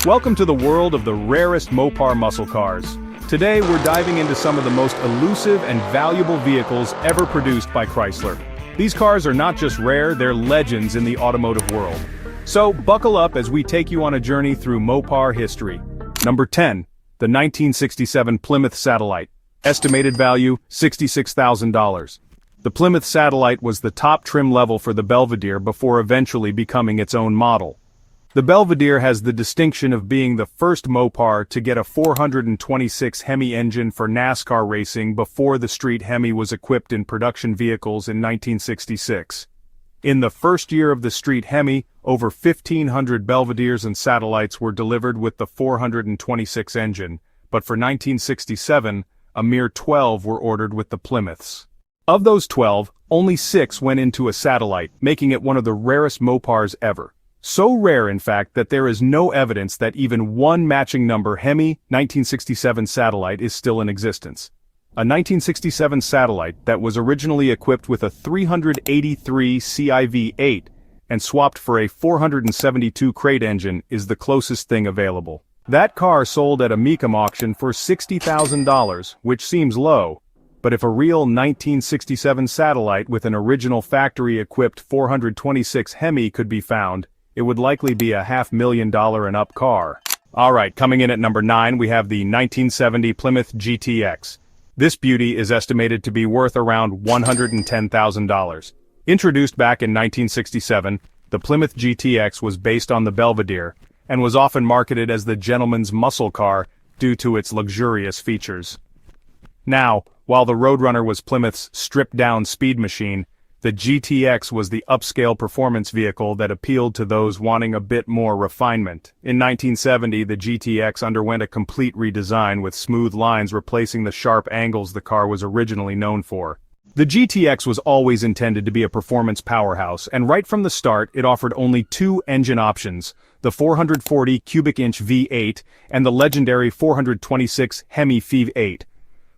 Welcome to the world of the rarest Mopar muscle cars. Today we're diving into some of the most elusive and valuable vehicles ever produced by Chrysler. These cars are not just rare, they're legends in the automotive world. So buckle up as we take you on a journey through Mopar history. Number 10. The 1967 Plymouth Satellite. Estimated value, $66,000. The Plymouth Satellite was the top trim level for the Belvedere before eventually becoming its own model. The Belvedere has the distinction of being the first Mopar to get a 426 HEMI engine for NASCAR racing before the street HEMI was equipped in production vehicles in 1966. In the first year of the street HEMI, over 1,500 Belvederes and Satellites were delivered with the 426 engine, but for 1967, a mere 12 were ordered with the Plymouths. Of those 12, only 6 went into a Satellite, making it one of the rarest Mopars ever. So rare, in fact, that there is no evidence that even one matching number HEMI 1967 Satellite is still in existence. A 1967 Satellite that was originally equipped with a 383 CIV-8 and swapped for a 472 crate engine is the closest thing available. That car sold at a Mecum auction for $60,000, which seems low, but if a real 1967 Satellite with an original factory-equipped 426 HEMI could be found, it would likely be a $500,000 and up car. Alright, coming in at number 9 we have the 1970 Plymouth GTX. This beauty is estimated to be worth around $110,000. Introduced back in 1967, the Plymouth GTX was based on the Belvedere, and was often marketed as the gentleman's muscle car due to its luxurious features. Now, while the Roadrunner was Plymouth's stripped-down speed machine, the GTX was the upscale performance vehicle that appealed to those wanting a bit more refinement. In 1970, the GTX underwent a complete redesign with smooth lines replacing the sharp angles the car was originally known for. The GTX was always intended to be a performance powerhouse, and right from the start it offered only 2 engine options, the 440 cubic inch V8 and the legendary 426 HEMI FIV8.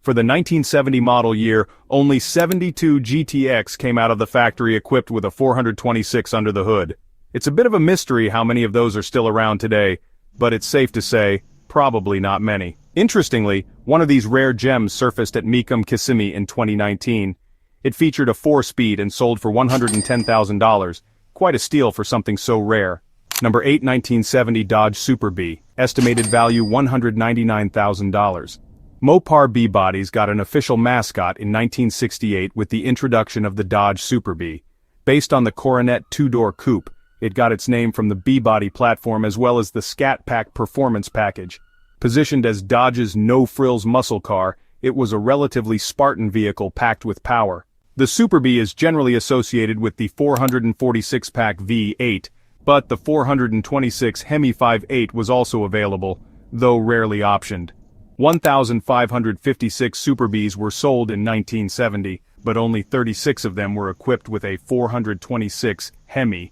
For the 1970 model year, only 72 GTX came out of the factory equipped with a 426 under the hood. It's a bit of a mystery how many of those are still around today, but it's safe to say, probably not many. Interestingly, one of these rare gems surfaced at Mecum Kissimmee in 2019. It featured a 4-speed and sold for $110,000, quite a steal for something so rare. Number 8. 1970 Dodge Superbird, estimated value $199,000. Mopar B-bodies got an official mascot in 1968 with the introduction of the Dodge Superbird. Based on the Coronet 2-door coupe, it got its name from the B-body platform as well as the Scat Pack performance package. Positioned as Dodge's no-frills muscle car, it was a relatively Spartan vehicle packed with power. The Superbird is generally associated with the 446-pack V8, but the 426 HEMI 5.8 was also available, though rarely optioned. 1,556 Superbirds were sold in 1970, but only 36 of them were equipped with a 426 HEMI.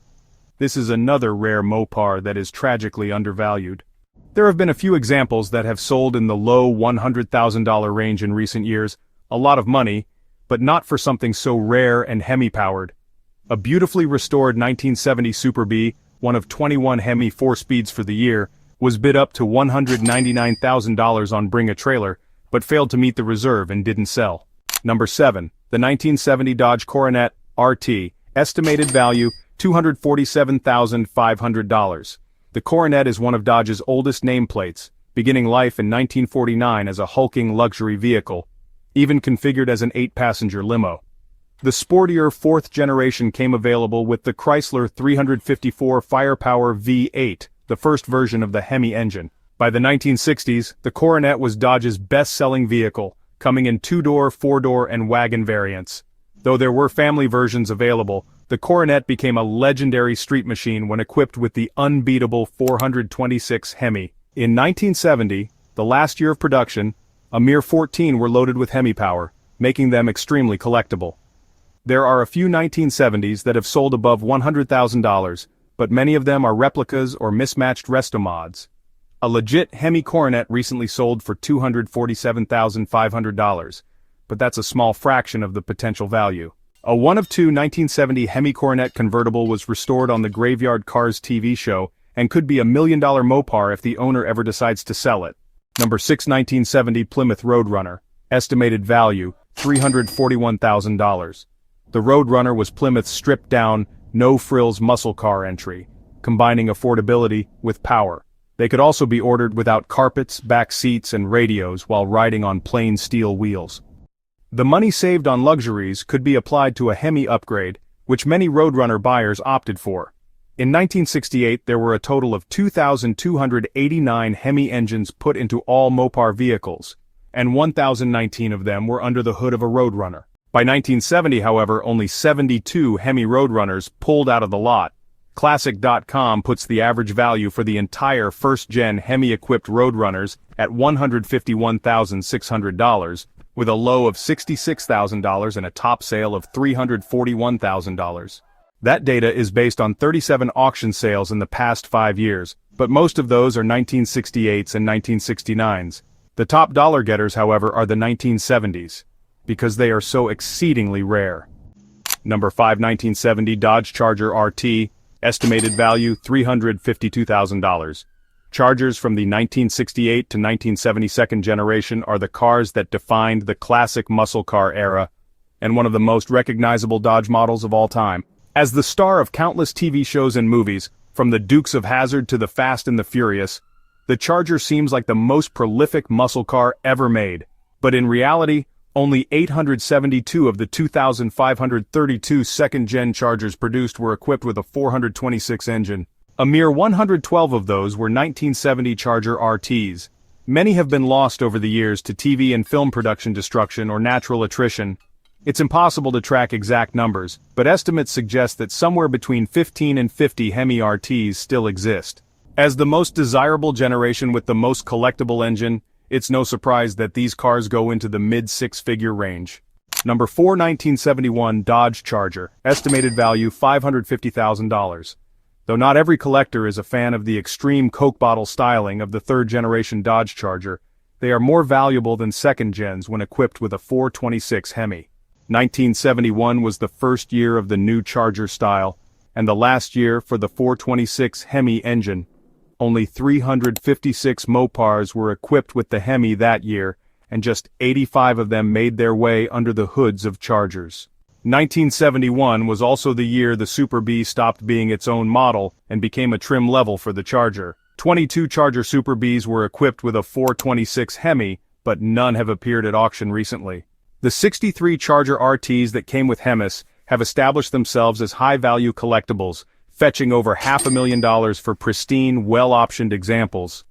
This is another rare Mopar that is tragically undervalued. There have been a few examples that have sold in the low $100,000 range in recent years, a lot of money, but not for something so rare and HEMI-powered. A beautifully restored 1970 Superbird, one of 21 HEMI 4-speeds for the year, was bid up to $199,000 on Bring a Trailer, but failed to meet the reserve and didn't sell. Number 7. The 1970 Dodge Coronet RT, estimated value $247,500. The Coronet is one of Dodge's oldest nameplates, beginning life in 1949 as a hulking luxury vehicle, even configured as an 8-passenger limo. The sportier 4th generation came available with the Chrysler 354 Firepower V8, the first version of the HEMI engine. By the 1960s, the Coronet was Dodge's best-selling vehicle, coming in 2-door, 4-door, and wagon variants. Though there were family versions available, the Coronet became a legendary street machine when equipped with the unbeatable 426 HEMI. In 1970, the last year of production, a mere 14 were loaded with HEMI power, making them extremely collectible. There are a few 1970s that have sold above $100,000, but many of them are replicas or mismatched resto mods. A legit HEMI Coronet recently sold for $247,500, but that's a small fraction of the potential value. A one of two 1970 HEMI Coronet convertible was restored on the Graveyard Cars TV show and could be a $1 million Mopar if the owner ever decides to sell it. Number 6, 1970 Plymouth Roadrunner. Estimated value, $341,000. The Roadrunner was Plymouth's stripped-down, no-frills muscle car entry, combining affordability with power. They could also be ordered without carpets, back seats, and radios while riding on plain steel wheels. The money saved on luxuries could be applied to a HEMI upgrade, which many Roadrunner buyers opted for. In 1968 there were a total of 2,289 HEMI engines put into all Mopar vehicles, and 1,019 of them were under the hood of a Roadrunner. By 1970, however, only 72 HEMI Roadrunners pulled out of the lot. Classic.com puts the average value for the entire first-gen HEMI-equipped Roadrunners at $151,600, with a low of $66,000 and a top sale of $341,000. That data is based on 37 auction sales in the past 5 years, but most of those are 1968s and 1969s. The top dollar getters, however, are the 1970s, because they are so exceedingly rare. Number 5, 1970 Dodge Charger RT. Estimated value, $352,000. Chargers from the 1968 to 1970 second generation are the cars that defined the classic muscle car era, and one of the most recognizable Dodge models of all time. As the star of countless TV shows and movies, from the Dukes of Hazzard to the Fast and the Furious, the Charger seems like the most prolific muscle car ever made. But in reality, only 872 of the 2,532 second-gen Chargers produced were equipped with a 426 engine. A mere 112 of those were 1970 Charger RTs. Many have been lost over the years to TV and film production destruction or natural attrition. It's impossible to track exact numbers, but estimates suggest that somewhere between 15 and 50 HEMI RTs still exist. As the most desirable generation with the most collectible engine, it's no surprise that these cars go into the mid-six-figure range. Number 4, 1971 Dodge Charger. Estimated value $550,000. Though not every collector is a fan of the extreme Coke bottle styling of the third-generation Dodge Charger, they are more valuable than second-gens when equipped with a 426 HEMI. 1971 was the first year of the new Charger style, and the last year for the 426 HEMI engine. Only 356 Mopars were equipped with the HEMI that year, and just 85 of them made their way under the hoods of Chargers. 1971 was also the year the Superbee stopped being its own model and became a trim level for the Charger. 22 Charger Superbees were equipped with a 426 HEMI, but none have appeared at auction recently. The 63 Charger RTs that came with HEMIs have established themselves as high-value collectibles, fetching over $500,000 for pristine, well-optioned examples.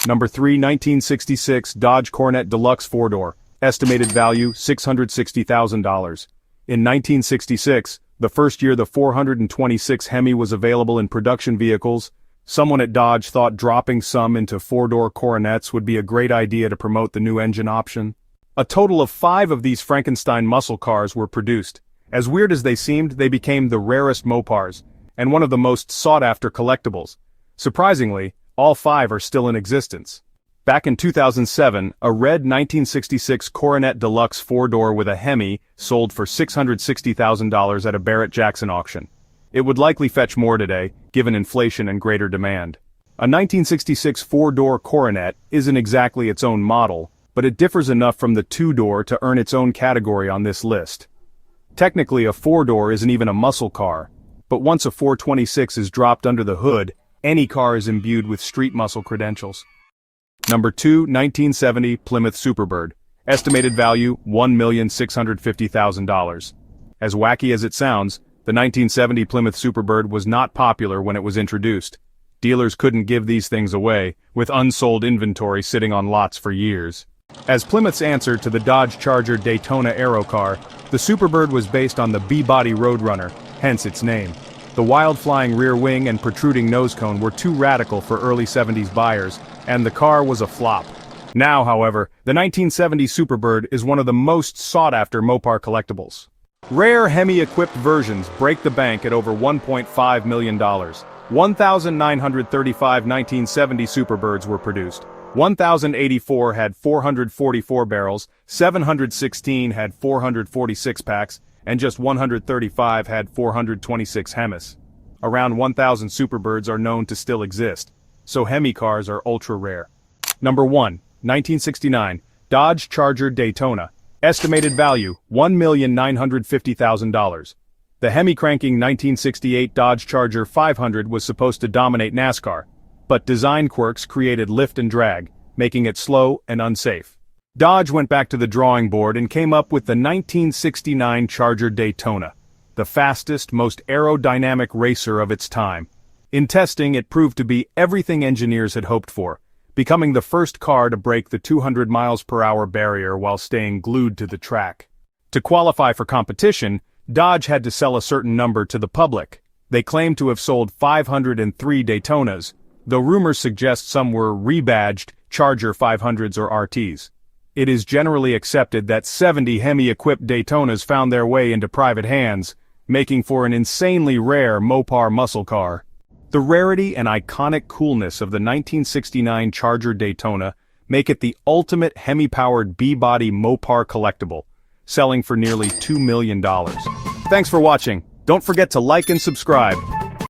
Number 3, 1966 Dodge Coronet Deluxe 4-door. Estimated value, $660,000. In 1966, the first year the 426 HEMI was available in production vehicles, someone at Dodge thought dropping some into 4-door Coronets would be a great idea to promote the new engine option. A total of 5 of these Frankenstein muscle cars were produced. As weird as they seemed, they became the rarest Mopars, and one of the most sought-after collectibles. Surprisingly, all 5 are still in existence. Back in 2007, a red 1966 Coronet Deluxe 4-door with a HEMI sold for $660,000 at a Barrett-Jackson auction. It would likely fetch more today, given inflation and greater demand. A 1966 4-door Coronet isn't exactly its own model, but it differs enough from the 2-door to earn its own category on this list. Technically, a 4-door isn't even a muscle car, but once a 426 is dropped under the hood, any car is imbued with street muscle credentials. Number 2, 1970 Plymouth Superbird. Estimated value, $1,650,000. As wacky as it sounds, the 1970 Plymouth Superbird was not popular when it was introduced. Dealers couldn't give these things away, with unsold inventory sitting on lots for years. As Plymouth's answer to the Dodge Charger Daytona Aero car, the Superbird was based on the B-body Roadrunner, hence its name. The wild-flying rear wing and protruding nose cone were too radical for early 70s buyers, and the car was a flop. Now, however, the 1970 Superbird is one of the most sought-after Mopar collectibles. Rare HEMI-equipped versions break the bank at over $1.5 million. 1,935 1970 Superbirds were produced. 1,084 had 444 barrels, 716 had 446 packs, and just 135 had 426 HEMIs. around 1,000 Superbirds are known to still exist, so HEMI cars are ultra-rare. Number 1, 1969, Dodge Charger Daytona. Estimated value, $1,950,000. The HEMI-cranking 1968 Dodge Charger 500 was supposed to dominate NASCAR, but design quirks created lift and drag, making it slow and unsafe. Dodge went back to the drawing board and came up with the 1969 Charger Daytona, the fastest, most aerodynamic racer of its time. In testing, it proved to be everything engineers had hoped for, becoming the first car to break the 200 miles per hour barrier while staying glued to the track. To qualify for competition, Dodge had to sell a certain number to the public. They claimed to have sold 503 Daytonas, though rumors suggest some were rebadged Charger 500s or RTs. It is generally accepted that 70 HEMI-equipped Daytonas found their way into private hands, making for an insanely rare Mopar muscle car. The rarity and iconic coolness of the 1969 Charger Daytona make it the ultimate HEMI-powered B-body Mopar collectible, selling for nearly $2 million. Thanks for watching. Don't forget to like and subscribe.